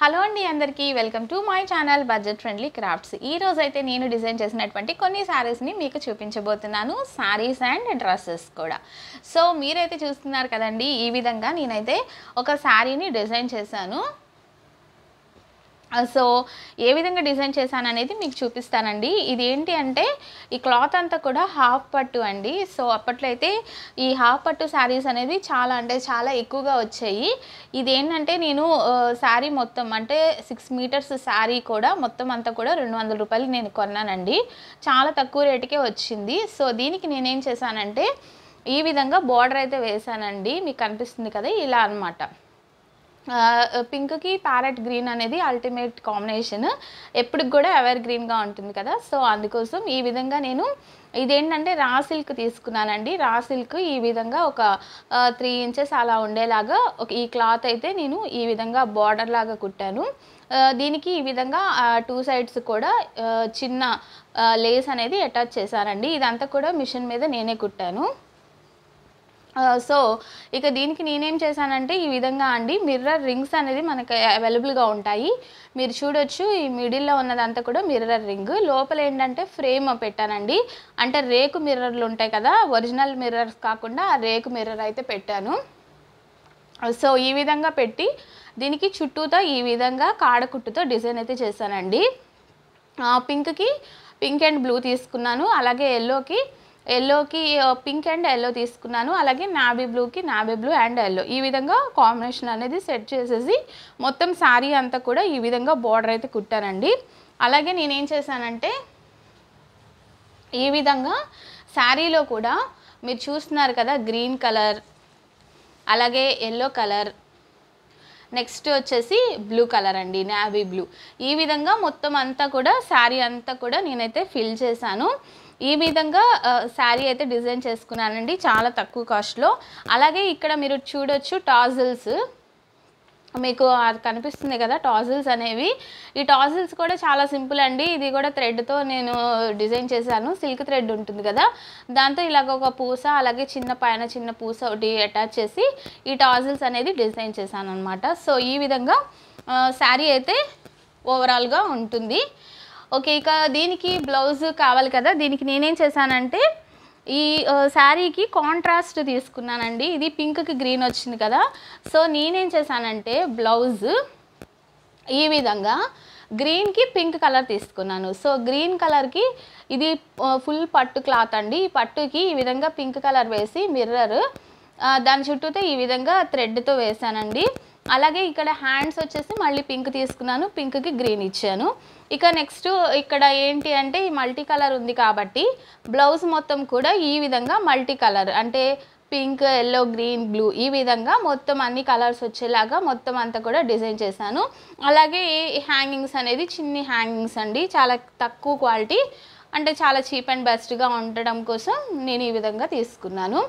Hello అండి అందరికీ welcome to my channel budget friendly crafts. ఈ రోజు అయితే నేను డిజైన్ చేసినటువంటి కొన్ని శారీస్ని మీకు చూపించబోతున్నాను, శారీస్ అండ్ డ్రెస్సెస్ కూడా. సో మీరైతే చూస్తున్నారు కదండి, ఈ విధంగా నేనైతే ఒక శారీని డిజైన్ చేశాను. సో ఏ విధంగా డిజైన్ చేశాను అనేది మీకు చూపిస్తానండి. ఇది ఏంటి అంటే ఈ క్లాత్ అంతా కూడా హాఫ్ పట్టు అండి. సో అప్పట్లో అయితే ఈ హాఫ్ పట్టు శారీస్ అనేది చాలా అంటే చాలా ఎక్కువగా వచ్చాయి. ఇదేంటంటే నేను శారీ మొత్తం అంటే 6 మీటర్స్ శారీ కూడా మొత్తం అంతా కూడా 200 రూపాయలు నేను కొన్నానండి. చాలా తక్కువ రేటుకే వచ్చింది. సో దీనికి నేనేం చేశానంటే ఈ విధంగా బార్డర్ అయితే వేసానండి. మీకు కనిపిస్తుంది కదా, ఇలా అన్నమాట. పింక్కి ప్యారెట్ గ్రీన్ అనేది అల్టిమేట్ కాంబినేషన్, ఎప్పటికి కూడా ఎవర్ గ్రీన్గా ఉంటుంది కదా. సో అందుకోసం ఈ విధంగా నేను ఇదేంటంటే రా సిల్క్ తీసుకున్నానండి. రా సిల్క్ ఈ విధంగా ఒక 3 ఇంచెస్ అలా ఉండేలాగా ఈ క్లాత్ అయితే నేను ఈ విధంగా బార్డర్ లాగా కుట్టాను. దీనికి ఈ విధంగా 2 సైడ్స్ కూడా చిన్న లేస్ అనేది అటాచ్ చేశానండి. ఇదంతా కూడా మిషన్ మీద నేనే కుట్టాను. సో ఇక దీనికి నేనేం చేశానంటే ఈ విధంగా అండి మిర్రర్ రింగ్స్ అనేది మనకి అవైలబుల్గా ఉంటాయి. మీరు చూడొచ్చు, ఈ మిడిల్లో ఉన్నదంతా కూడా మిర్రర్ రింగ్. లోపల ఏంటంటే ఫ్రేమ్ పెట్టానండి. అంటే రేకు మిర్రర్లు ఉంటాయి కదా, ఒరిజినల్ మిర్రర్స్ కాకుండా రేకు మిర్రర్ అయితే పెట్టాను. సో ఈ విధంగా పెట్టి దీనికి చుట్టూతో ఈ విధంగా కాడకుట్టుతో డిజైన్ అయితే చేశానండి. పింక్కి పింక్ అండ్ బ్లూ తీసుకున్నాను, అలాగే ఎల్లోకి పింక్ అండ్ ఎల్లో తీసుకున్నాను, అలాగే నావీ బ్లూకి నావీ బ్లూ అండ్ ఎల్లో. ఈ విధంగా కాంబినేషన్ అనేది సెట్ చేసేసి మొత్తం శారీ అంతా కూడా ఈ విధంగా బార్డర్ అయితే కుట్టానండి. అలాగే నేనేం చేశానంటే ఈ విధంగా శారీలో కూడా మీరు చూస్తున్నారు కదా, గ్రీన్ కలర్, అలాగే ఎల్లో కలర్, నెక్స్ట్ వచ్చేసి బ్లూ కలర్ అండి, నావీ బ్లూ. ఈ విధంగా మొత్తం అంతా కూడా శారీ అంతా కూడా నేనైతే ఫిల్ చేశాను. ఈ విధంగా శారీ అయితే డిజైన్ చేసుకున్నానండి చాలా తక్కువ కాస్ట్లో. అలాగే ఇక్కడ మీరు చూడొచ్చు టాజిల్స్, మీకు అది కనిపిస్తుంది కదా టాజిల్స్ అనేవి. ఈ టాజిల్స్ కూడా చాలా సింపుల్ అండి. ఇది కూడా థ్రెడ్తో నేను డిజైన్ చేశాను. సిల్క్ థ్రెడ్ ఉంటుంది కదా, దాంతో ఇలాగ ఒక పూస, అలాగే పైన చిన్న పూస ఒకటి అటాచ్ చేసి ఈ టాజిల్స్ అనేది డిజైన్ చేశాను అనమాట. సో ఈ విధంగా శారీ అయితే ఓవరాల్గా ఉంటుంది. ఓకే, ఇక దీనికి బ్లౌజ్ కావాలి కదా. దీనికి నేనేం చేశానంటే ఈ శారీకి కాంట్రాస్ట్ తీసుకున్నానండి. ఇది పింక్కి గ్రీన్ వచ్చింది కదా. సో నేనేం చేశానంటే బ్లౌజ్ ఈ విధంగా గ్రీన్కి పింక్ కలర్ తీసుకున్నాను. సో గ్రీన్ కలర్కి ఇది ఫుల్ పట్టు క్లాత్ అండి. ఈ పట్టుకి ఈ విధంగా పింక్ కలర్ వేసి మిర్రర్ దాని చుట్టూతో ఈ విధంగా థ్రెడ్తో వేసానండి. అలాగే ఇక్కడ హ్యాండ్స్ వచ్చేసి మళ్ళీ పింక్ తీసుకున్నాను, పింక్కి గ్రీన్ ఇచ్చాను. ఇక నెక్స్ట్ ఇక్కడ ఏంటి అంటే ఈ మల్టీ కలర్ ఉంది కాబట్టి బ్లౌజ్ మొత్తం కూడా ఈ విధంగా మల్టీ కలర్ అంటే పింక్, ఎల్లో, గ్రీన్, బ్లూ ఈ విధంగా మొత్తం అన్ని కలర్స్ వచ్చేలాగా మొత్తం అంతా కూడా డిజైన్ చేశాను. అలాగే హ్యాంగింగ్స్ అనేది చిన్ని హ్యాంగింగ్స్ అండి, చాలా తక్కువ క్వాలిటీ, అంటే చాలా చీప్ అండ్ బెస్ట్గా ఉండడం కోసం నేను ఈ విధంగా తీసుకున్నాను.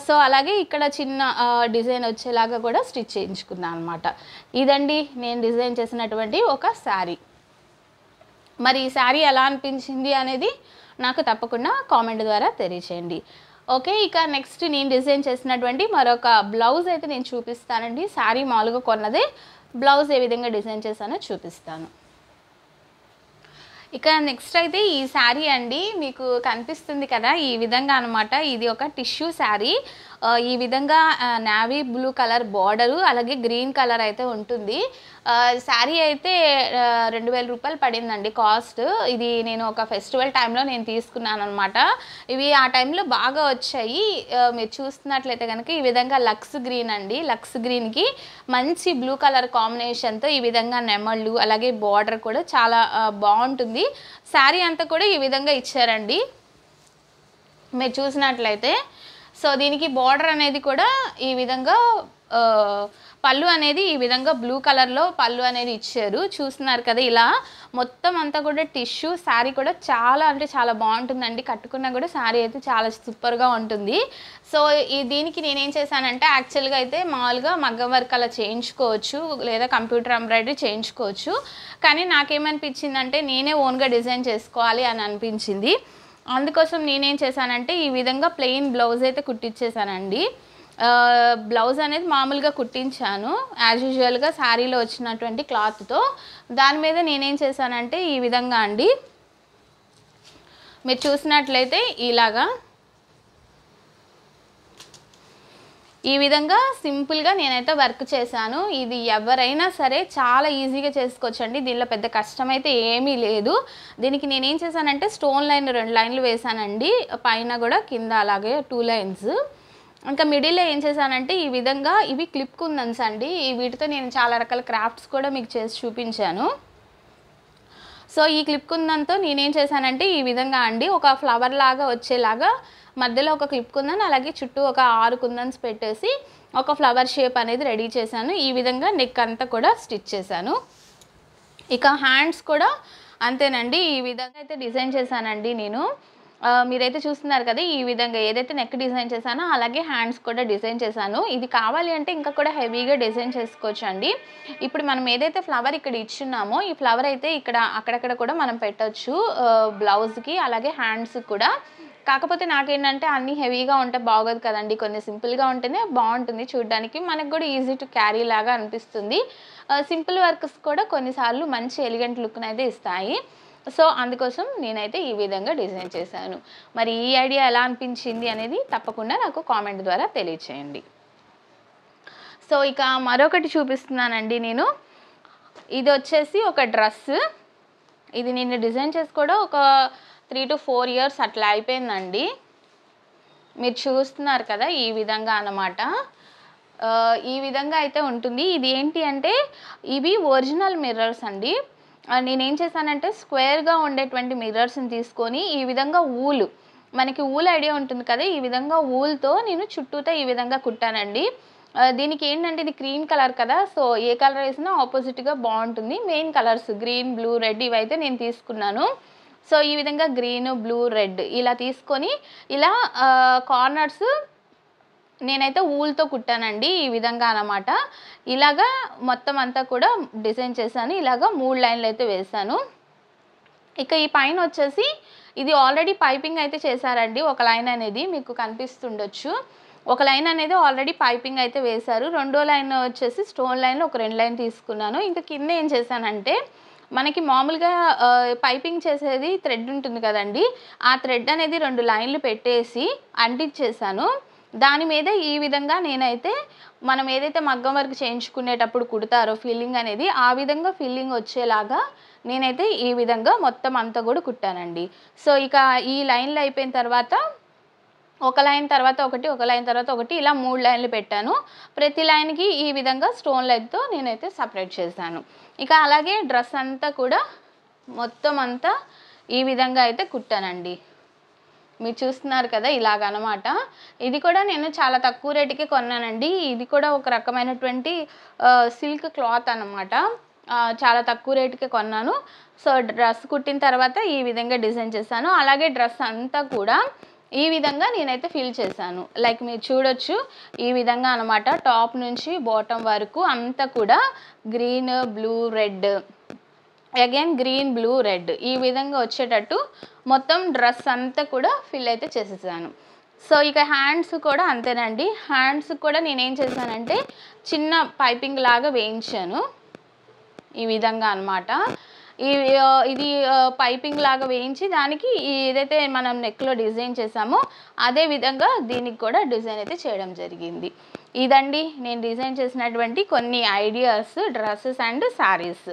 సో అలాగే ఇక్కడ చిన్న డిజైన్ వచ్చేలాగా కూడా స్టిచ్ చేయించుకున్నాను అనమాట. ఇదండి నేను డిజైన్ చేసినటువంటి ఒక శారీ. మరి ఈ శారీ ఎలా అనిపించింది అనేది నాకు తప్పకుండా కామెంట్ ద్వారా తెలియచేయండి. ఓకే, ఇక నెక్స్ట్ నేను డిజైన్ చేసినటువంటి మరొక బ్లౌజ్ అయితే నేను చూపిస్తానండి. శారీ మామూలుగా కొన్నదే, బ్లౌజ్ ఏ విధంగా డిజైన్ చేశానో చూపిస్తాను. ఇక నెక్స్ట్ అయితే ఈ శారీ అండి, మీకు కనిపిస్తుంది కదా ఈ విధంగా అనమాట. ఇది ఒక టిష్యూ శారీ. ఈ విధంగా నావీ బ్లూ కలర్ బార్డరు, అలాగే గ్రీన్ కలర్ అయితే ఉంటుంది. శారీ అయితే 2000 రూపాయలు పడిందండి కాస్ట్. ఇది నేను ఒక ఫెస్టివల్ టైంలో నేను తీసుకున్నాను అనమాట. ఇవి ఆ టైంలో బాగా వచ్చాయి. మీరు చూస్తున్నట్లయితే కనుక ఈ విధంగా లక్స్ గ్రీన్ అండి, లక్స్ గ్రీన్కి మంచి బ్లూ కలర్ కాంబినేషన్తో ఈ విధంగా నెమళ్ళు, అలాగే బార్డర్ కూడా చాలా బాగుంటుంది. శారీ అంతా కూడా ఈ విధంగా ఇచ్చారండి మీరు చూసినట్లయితే. సో దీనికి బార్డర్ అనేది కూడా ఈ విధంగా పళ్ళు అనేది ఈ విధంగా బ్లూ కలర్లో పళ్ళు అనేది ఇచ్చారు. చూస్తున్నారు కదా, ఇలా మొత్తం అంతా కూడా టిష్యూ. శారీ కూడా చాలా అంటే చాలా బాగుంటుందండి, కట్టుకున్నా కూడా శారీ అయితే చాలా సూపర్గా ఉంటుంది. సో దీనికి నేనేం చేశానంటే యాక్చువల్గా అయితే మామూలుగా మగ్గం వర్క్ అలా చేయించుకోవచ్చు, లేదా కంప్యూటర్ ఎంబ్రాయిడరీ చేయించుకోవచ్చు. కానీ నాకేమనిపించిందంటే నేనే ఓన్గా డిజైన్ చేసుకోవాలి అని అనిపించింది. అందుకోసం నేనేం చేశానంటే ఈ విధంగా ప్లెయిన్ బ్లౌజ్ అయితే కుట్టించేసానండి. బ్లౌజ్ అనేది మామూలుగా కుట్టించాను యాజ్ యూజువల్గా శారీలో వచ్చినటువంటి క్లాత్తో. దాని మీద నేనేం చేశానంటే ఈ విధంగా అండి, మీరు చూసినట్లయితే ఇలాగా ఈ విధంగా సింపుల్గా నేనైతే వర్క్ చేశాను. ఇది ఎవరైనా సరే చాలా ఈజీగా చేసుకోవచ్చండి, దీనిలో పెద్ద కష్టమైతే ఏమీ లేదు. దీనికి నేనేం చేశానంటే స్టోన్ లైన్ 2 లైన్లు వేసానండి, పైన కూడా కింద అలాగే 2 లైన్స్. ఇంకా మిడిల్లో ఏం చేశానంటే ఈ విధంగా ఇవి క్లిప్ కుందన్స్ అండి, వీటితో నేను చాలా రకాల క్రాఫ్ట్స్ కూడా మీకు చేసి చూపించాను. సో ఈ క్లిప్ కుందంతో నేనేం చేశానంటే ఈ విధంగా అండి ఒక ఫ్లవర్ లాగా వచ్చేలాగా మధ్యలో ఒక క్లిప్ కుందన్, అలాగే చుట్టూ ఒక 6 కుందన్స్ పెట్టేసి ఒక ఫ్లవర్ షేప్ అనేది రెడీ చేశాను. ఈ విధంగా నెక్ అంతా కూడా స్టిచ్ చేశాను. ఇక హ్యాండ్స్ కూడా అంతేనండి, ఈ విధంగా అయితే డిజైన్ చేశానండి నేను. మీరైతే చూస్తున్నారు కదా, ఈ విధంగా ఏదైతే నెక్ డిజైన్ చేశానో అలాగే హ్యాండ్స్ కూడా డిజైన్ చేశాను. ఇది కావాలి అంటే ఇంకా కూడా హెవీగా డిజైన్ చేసుకోవచ్చు అండి. ఇప్పుడు మనం ఏదైతే ఫ్లవర్ ఇక్కడ ఇచ్చున్నామో ఈ ఫ్లవర్ అయితే ఇక్కడ అక్కడక్కడ కూడా మనం పెట్టచ్చు బ్లౌజ్కి, అలాగే హ్యాండ్స్కి కూడా. కాకపోతే నాకేంటంటే అన్నీ హెవీగా ఉంటే బాగోదు కదండి, కొన్ని సింపుల్గా ఉంటేనే బాగుంటుంది చూడడానికి, మనకు కూడా ఈజీ టు క్యారీ లాగా అనిపిస్తుంది. సింపుల్ వర్క్స్ కూడా కొన్నిసార్లు మంచి ఎలిగెంట్ లుక్ని అయితే ఇస్తాయి. సో అందుకోసం నేనైతే ఈ విధంగా డిజైన్ చేశాను. మరి ఈ ఐడియా ఎలా అనిపించింది అనేది తప్పకుండా నాకు కామెంట్ ద్వారా తెలియచేయండి. సో ఇక మరొకటి చూపిస్తున్నానండి నేను. ఇది వచ్చేసి ఒక డ్రెస్, ఇది నేను డిజైన్ చేసి కూడా ఒక 3 to 4 years అట్లా అయిపోయిందండి. మీరు చూస్తున్నారు కదా ఈ విధంగా అన్నమాట. ఈ విధంగా అయితే ఉంటుంది. ఇది ఏంటి అంటే ఇవి ఒరిజినల్ మిర్రర్స్ అండి. నేనేం చేశానంటే స్క్వేర్గా ఉండేటువంటి మిర్రర్స్ని తీసుకొని ఈ విధంగా మనకి ఊల్ ఐడియా ఉంటుంది కదా, ఈ విధంగా ఊల్తో నేను చుట్టూతో ఈ విధంగా కుట్టానండి. దీనికి ఏంటంటే ఇది క్రీమ్ కలర్ కదా, సో ఏ కలర్ వేసినా ఆపోజిట్గా బాగుంటుంది. Main colours green, blue, red ఇవైతే నేను తీసుకున్నాను. సో ఈ విధంగా గ్రీన్, బ్లూ, రెడ్ ఇలా తీసుకొని ఇలా కార్నర్స్ నేనైతే ఊల్తో కుట్టానండి ఈ విధంగా అన్నమాట. ఇలాగా మొత్తం అంతా కూడా డిజైన్ చేశాను. ఇలాగా 3 లైన్లు అయితే వేసాను. ఇక ఈ పైన వచ్చేసి ఇది ఆల్రెడీ పైపింగ్ అయితే చేశారండి. ఒక లైన్ అనేది మీకు కనిపిస్తుండొచ్చు, ఒక లైన్ అనేది ఆల్రెడీ పైపింగ్ అయితే వేశారు. రెండో లైన్ వచ్చేసి స్టోన్ లైన్లో ఒక 2 లైన్ తీసుకున్నాను. ఇంకా కింద ఏం చేశానంటే మనకి మామూలుగా పైపింగ్ చేసేది థ్రెడ్ ఉంటుంది కదండి, ఆ థ్రెడ్ అనేది 2 లైన్లు పెట్టేసి అంటించేసాను. దాని మీద ఈ విధంగా నేనైతే మనం ఏదైతే మగ్గం వర్క్ చేయించుకునేటప్పుడు కుడతారో ఫిల్లింగ్ అనేది, ఆ విధంగా ఫిల్లింగ్ వచ్చేలాగా నేనైతే ఈ విధంగా మొత్తం అంతా కూడా కుట్టానండి. సో ఇక ఈ లైన్లు అయిపోయిన తర్వాత ఒక లైన్ తర్వాత ఒకటి, ఒక లైన్ తర్వాత ఒకటి, ఇలా 3 లైన్లు పెట్టాను. ప్రతి లైన్కి ఈ విధంగా స్టోన్ లైన్తో నేనైతే సపరేట్ చేశాను. ఇక అలాగే డ్రెస్ అంతా కూడా మొత్తం అంతా ఈ విధంగా అయితే కుట్టానండి. మీరు చూస్తున్నారు కదా ఇలాగనమాట. ఇది కూడా నేను చాలా తక్కువ రేటుకి కొన్నానండి. ఇది కూడా ఒక రకమైనటువంటి సిల్క్ క్లాత్ అన్నమాట. చాలా తక్కువ రేటుకి కొన్నాను. సో డ్రెస్ కుట్టిన తర్వాత ఈ విధంగా డిజైన్ చేశాను. అలాగే డ్రెస్ అంతా కూడా ఈ విధంగా నేనైతే ఫిల్ చేశాను. లైక్ మీరు చూడొచ్చు ఈ విధంగా అన్నమాట. టాప్ నుంచి బాటమ్ వరకు అంతా కూడా green, blue, red, again green, blue, red ఈ విధంగా వచ్చేటట్టు మొత్తం డ్రెస్ అంతా కూడా ఫిల్ అయితే చేసేసాను. సో ఇక హ్యాండ్స్ కూడా అంతేనండి. హ్యాండ్స్ కూడా నేనేం చేశానంటే చిన్న పైపింగ్ లాగా వేయించాను ఈ విధంగా అన్నమాట. ఇది పైపింగ్ లాగా వేయించి దానికి ఏదైతే మనం నెక్లో డిజైన్ చేసామో అదే విధంగా దీనికి కూడా డిజైన్ అయితే చేయడం జరిగింది. ఇదండి నేను డిజైన్ చేసినటువంటి కొన్ని ఐడియాస్ డ్రెస్సెస్ అండ్ శారీస్.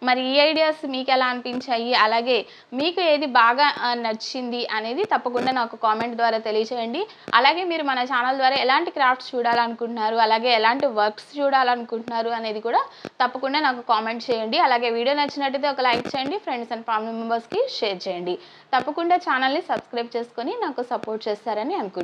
మరి ఈ ఐడియాస్ మీకు ఎలా అనిపించాయి, అలాగే మీకు ఏది బాగా నచ్చింది అనేది తప్పకుండా నాకు కామెంట్ ద్వారా తెలియచేయండి. అలాగే మీరు మన ఛానల్ ద్వారా ఎలాంటి క్రాఫ్ట్స్ చూడాలనుకుంటున్నారు, అలాగే ఎలాంటి వర్క్స్ చూడాలనుకుంటున్నారు అనేది కూడా తప్పకుండా నాకు కామెంట్ చేయండి. అలాగే వీడియో నచ్చినట్టయితే ఒక లైక్ చేయండి, ఫ్రెండ్స్ అండ్ ఫ్యామిలీ మెంబర్స్కి షేర్ చేయండి. తప్పకుండా ఛానల్ని సబ్స్క్రైబ్ చేసుకొని నాకు సపోర్ట్ చేస్తారని అనుకుంటున్నాను.